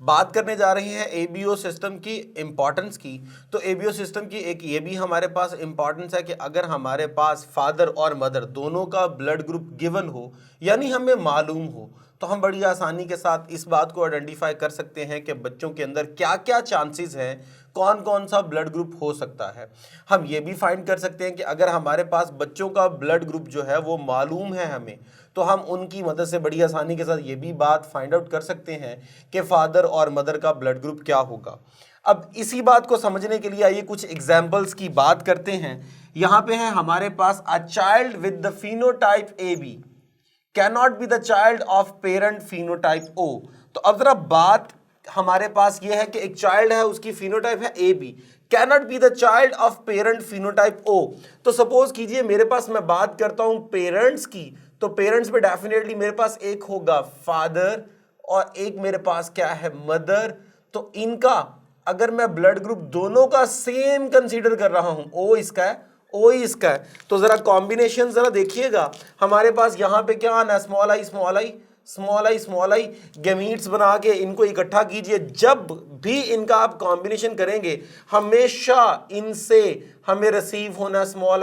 बात करने जा रहे हैं एबीओ सिस्टम की इम्पॉर्टेंस की। तो एबीओ सिस्टम की एक ये भी हमारे पास इम्पॉर्टेंस है कि अगर हमारे पास फादर और मदर दोनों का ब्लड ग्रुप गिवन हो, यानी हमें मालूम हो, तो हम बड़ी आसानी के साथ इस बात को आइडेंटिफाई कर सकते हैं कि बच्चों के अंदर क्या क्या चांसेस हैं, कौन कौन सा ब्लड ग्रुप हो सकता है। हम ये भी फाइंड कर सकते हैं कि अगर हमारे पास बच्चों का ब्लड ग्रुप जो है वो मालूम है हमें, तो हम उनकी मदद से बड़ी आसानी के साथ ये भी बात फाइंड आउट कर सकते हैं कि फादर और मदर का ब्लड ग्रुप क्या होगा। अब इसी बात को समझने के लिए आइए कुछ एग्जाम्पल्स की बात करते हैं। यहाँ पे है हमारे पास a child with the phenotype A B cannot be the child of parent phenotype O. तो अब जरा बात हमारे पास ये है कि एक चाइल्ड है, उसकी फिनोटाइप है A B, cannot be the child of parent phenotype O. तो सपोज कीजिए मेरे पास, मैं बात करता हूं पेरेंट्स की, तो पेरेंट्स में डेफिनेटली मेरे पास एक होगा फादर और एक मेरे पास क्या है, मदर। तो इनका अगर मैं ब्लड ग्रुप दोनों का सेम कंसीडर कर रहा हूं, ओ इसका है, ओ ही इसका है, तो जरा कॉम्बिनेशन जरा देखिएगा। हमारे पास यहां पे क्या आना है, small I small I small I small I, gametes बना के इनको इकट्ठा कीजिए। जब भी इनका आप कॉम्बिनेशन करेंगे, हमेशा इनसे हमें रिसीव होना स्मॉल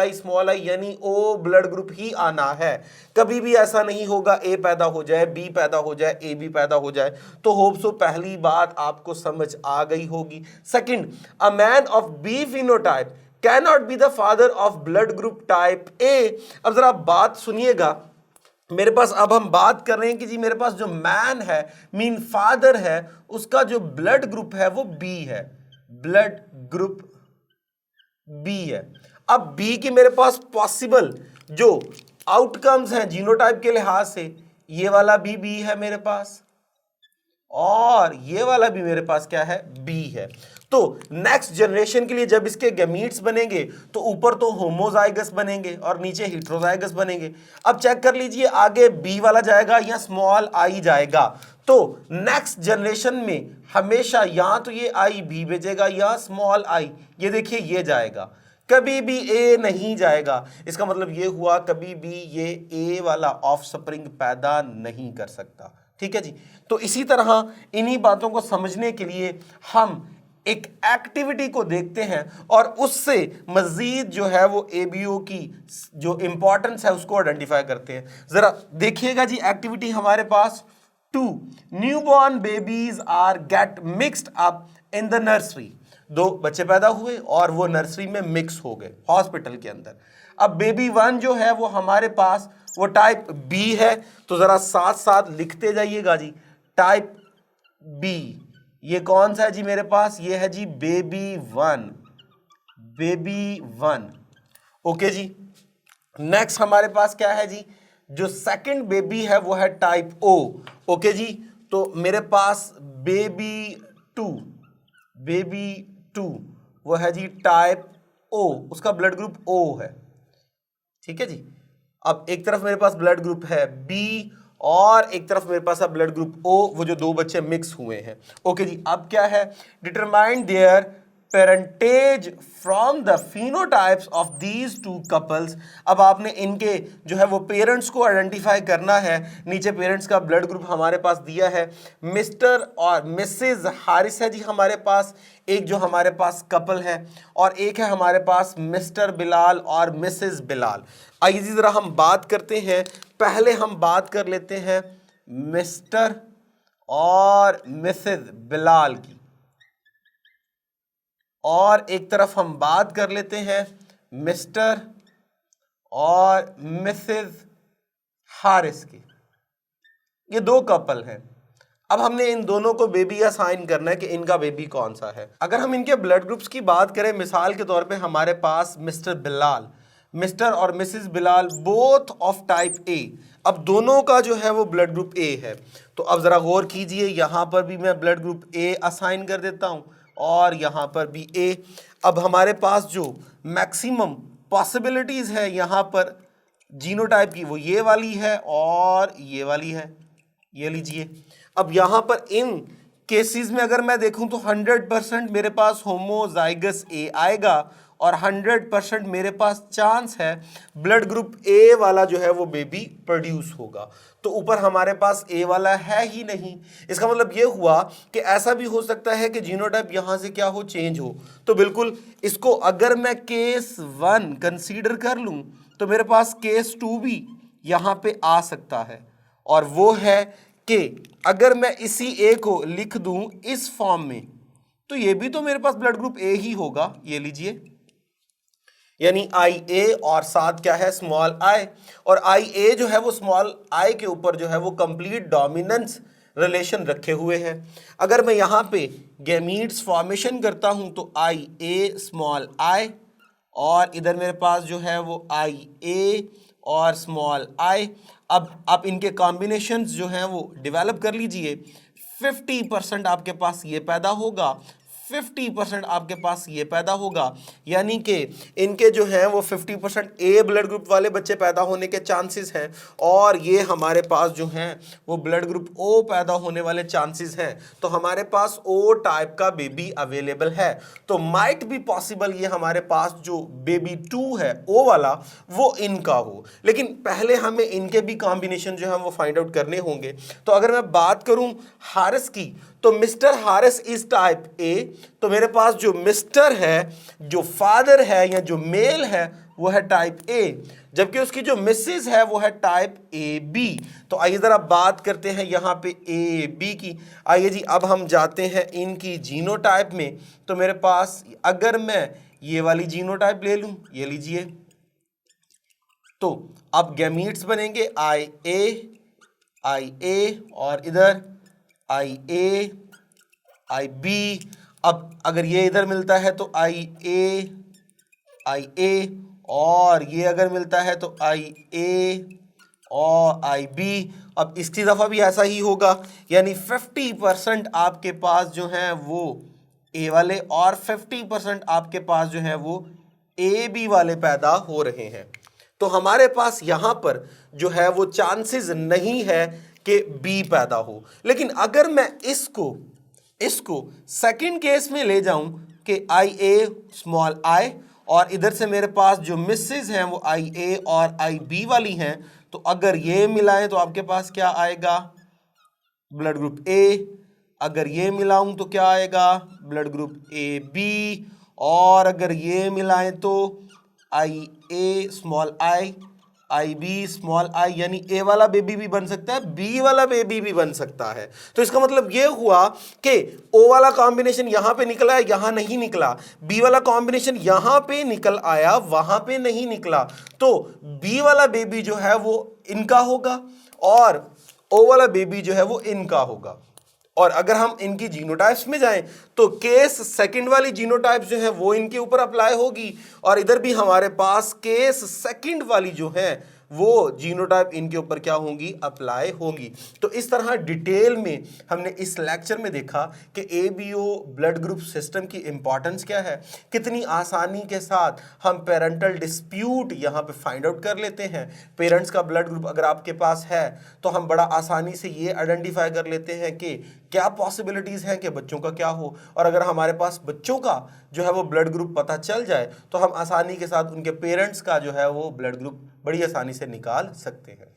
आई यानी ओ ब्लड ग्रुप ही आना है। कभी भी ऐसा नहीं होगा ए पैदा हो जाए, बी पैदा हो जाए, ए बी पैदा हो जाए। तो होप सो पहली बात आपको समझ आ गई होगी। Second, a man of B phenotype cannot be the father of blood group type A. अब जरा बात सुनिएगा, मेरे पास अब हम बात कर रहे हैं कि जी मेरे पास जो मैन है, मीन फादर है, उसका जो ब्लड ग्रुप है वो बी है, ब्लड ग्रुप बी है। अब बी की मेरे पास पॉसिबल जो आउटकम्स हैं जीनोटाइप के लिहाज से, ये वाला भी बी है मेरे पास और ये वाला भी मेरे पास क्या है, बी है। तो नेक्स्ट जनरेशन के लिए जब इसके गैमीट्स बनेंगे तो ऊपर तो होमोजाइगस बनेंगे और नीचे हेटेरोजाइगस बनेंगे। अब चेक कर लीजिए आगे बी वाला जाएगा या स्मॉल आई जाएगा। तो नेक्स्ट जनरेशन में हमेशा या तो ये आई बी भेजेगा या स्मॉल आई, ये देखिए ये जाएगा, कभी भी ए नहीं जाएगा। इसका मतलब ये हुआ कभी भी ये ए वाला ऑफस्प्रिंग पैदा नहीं कर सकता। ठीक है जी। तो इसी तरह इन्हीं बातों को समझने के लिए हम एक एक्टिविटी को देखते हैं और उससे मजीद जो है वो एबीओ की जो इंपॉर्टेंस है उसको आइडेंटिफाई करते हैं। जरा देखिएगा जी, एक्टिविटी हमारे पास 2 newborn babies are get mixed up in the nursery. 2 बच्चे पैदा हुए और वो नर्सरी में मिक्स हो गए हॉस्पिटल के अंदर। अब बेबी 1 जो है वो हमारे पास वो टाइप बी है, तो जरा साथ साथ लिखते जाइएगा जी, टाइप बी। ये कौन सा है जी मेरे पास, ये है जी बेबी 1, बेबी 1। ओके जी। नेक्स्ट हमारे पास क्या है जी, जो सेकंड बेबी है वो है टाइप ओ। ओके जी। तो मेरे पास बेबी 2, बेबी 2 वो है जी टाइप ओ, उसका ब्लड ग्रुप ओ है। ठीक है जी। अब एक तरफ मेरे पास ब्लड ग्रुप है बी और एक तरफ मेरे पास है ब्लड ग्रुप ओ, वो जो 2 बच्चे मिक्स हुए हैं। ओके जी। अब क्या है, determine there parentage from the phenotypes of these 2 couples. अब आपने इनके जो है वो पेरेंट्स को आइडेंटिफाई करना है। नीचे पेरेंट्स का ब्लड ग्रुप हमारे पास दिया है, मिस्टर और मिसेज हारिस है जी हमारे पास, एक जो हमारे पास कपल है, और एक है हमारे पास मिस्टर बिलाल और मिसेज बिलाल। आइए जी जरा हम बात करते हैं, पहले हम बात कर लेते हैं मिस्टर और मिसेज बिलाल की, और एक तरफ हम बात कर लेते हैं मिस्टर और मिसेज हारिस की। ये 2 कपल हैं। अब हमने इन दोनों को बेबी असाइन करना है कि इनका बेबी कौन सा है। अगर हम इनके ब्लड ग्रुप्स की बात करें, मिसाल के तौर पे हमारे पास मिस्टर बिलाल, मिस्टर और Mrs Bilal both of type A. अब दोनों का जो है वो ब्लड ग्रुप ए है। तो अब ज़रा गौर कीजिए, यहाँ पर भी मैं ब्लड ग्रुप ए असाइन कर देता हूँ और यहाँ पर भी ए। अब हमारे पास जो मैक्सिमम पॉसिबिलिटीज़ है यहाँ पर जीनोटाइप की, वो ये वाली है और ये वाली है, ये लीजिए। अब यहाँ पर इन केसेस में अगर मैं देखूं तो 100% मेरे पास होमोजाइगस ए आएगा और 100% मेरे पास चांस है ब्लड ग्रुप ए वाला जो है वो बेबी प्रोड्यूस होगा। तो ऊपर हमारे पास ए वाला है ही नहीं। इसका मतलब ये हुआ कि ऐसा भी हो सकता है कि जीनोटाइप यहां से क्या हो, चेंज हो। तो बिल्कुल इसको अगर मैं केस 1 कंसीडर कर लूं तो मेरे पास केस 2 भी यहां पे आ सकता है, और वो है कि अगर मैं इसी ए को लिख दूं इस फॉर्म में तो ये भी तो मेरे पास ब्लड ग्रुप ए ही होगा। ये लीजिए, यानी आई ए और साथ क्या है, स्मॉल आई, और आई ए जो है वो स्मॉल आई के ऊपर जो है वो कंप्लीट डोमिनेंस रिलेशन रखे हुए हैं। अगर मैं यहाँ पे गैमीट्स फॉर्मेशन करता हूँ तो आई ए स्मॉल आई, और इधर मेरे पास जो है वो आई ए और स्मॉल आई। अब आप इनके कॉम्बिनेशंस जो हैं वो डेवलप कर लीजिए। 50% आपके पास ये पैदा होगा, 50% आपके पास ये पैदा होगा, यानी कि इनके जो हैं वो 50% ए ब्लड ग्रुप वाले बच्चे पैदा होने के चांसेस हैं, और ये हमारे पास जो हैं वो ब्लड ग्रुप ओ पैदा होने वाले चांसेस हैं। तो हमारे पास ओ टाइप का बेबी अवेलेबल है। तो माइट बी पॉसिबल ये हमारे पास जो बेबी 2 है ओ वाला वो इनका हो, लेकिन पहले हमें इनके भी कॉम्बिनेशन जो है वो फाइंड आउट करने होंगे। तो अगर मैं बात करूं हारिस की, तो mister Haris is type A. तो मेरे पास जो मिस्टर है, जो फादर है या जो मेल है वो है टाइप ए, जबकि उसकी जो मिसेस है वो है टाइप ए बी। तो आइए जरा बात करते हैं यहाँ पे ए बी की। आइए जी, अब हम जाते हैं इनकी जीनोटाइप में। तो मेरे पास अगर मैं ये वाली जीनोटाइप ले लूं, ये लीजिए, तो अब गैमीट्स बनेंगे आई ए और इधर आई बी। अब अगर ये इधर मिलता है तो आई ए, और ये अगर मिलता है तो आई ए और आई बी। अब इसकी दफ़ा भी ऐसा ही होगा, यानी 50% आपके पास जो है वो ए वाले और 50% आपके पास जो है वो ए बी वाले पैदा हो रहे हैं। तो हमारे पास यहाँ पर जो है वो चांसेस नहीं है कि बी पैदा हो। लेकिन अगर मैं इसको सेकंड केस में ले जाऊं कि आई ए स्मॉल आई, और इधर से मेरे पास जो मिसेस हैं वो आई ए और आई बी वाली हैं, तो अगर ये मिलाएं तो आपके पास क्या आएगा, ब्लड ग्रुप ए। अगर ये मिलाऊं तो क्या आएगा, ब्लड ग्रुप ए बी। और अगर ये मिलाएं तो I A small I B small I, यानी ए वाला बेबी भी बन सकता है, बी वाला बेबी भी बन सकता है। तो इसका मतलब ये हुआ कि ओ वाला कॉम्बिनेशन यहां पे निकला है, यहां नहीं निकला, बी वाला कॉम्बिनेशन यहां पे निकल आया, वहां पे नहीं निकला। तो बी वाला बेबी जो है वो इनका होगा और ओ वाला बेबी जो है वो इनका होगा। और अगर हम इनकी जीनोटाइप्स में जाएं तो केस सेकंड वाली जीनोटाइप जो है वो इनके ऊपर अप्लाई होगी, और इधर भी हमारे पास केस सेकंड वाली जो है वो जीनोटाइप इनके ऊपर क्या होंगी, अप्लाई होंगी। तो इस तरह डिटेल में हमने इस लेक्चर में देखा कि एबीओ ब्लड ग्रुप सिस्टम की इंपॉर्टेंस क्या है, कितनी आसानी के साथ हम पेरेंटल डिस्प्यूट यहाँ पे फाइंड आउट कर लेते हैं। पेरेंट्स का ब्लड ग्रुप अगर आपके पास है तो हम बड़ा आसानी से ये आइडेंटिफाई कर लेते हैं कि क्या पॉसिबिलिटीज़ हैं कि बच्चों का क्या हो, और अगर हमारे पास बच्चों का जो है वो ब्लड ग्रुप पता चल जाए तो हम आसानी के साथ उनके पेरेंट्स का जो है वो ब्लड ग्रुप बड़ी आसानी से निकाल सकते हैं।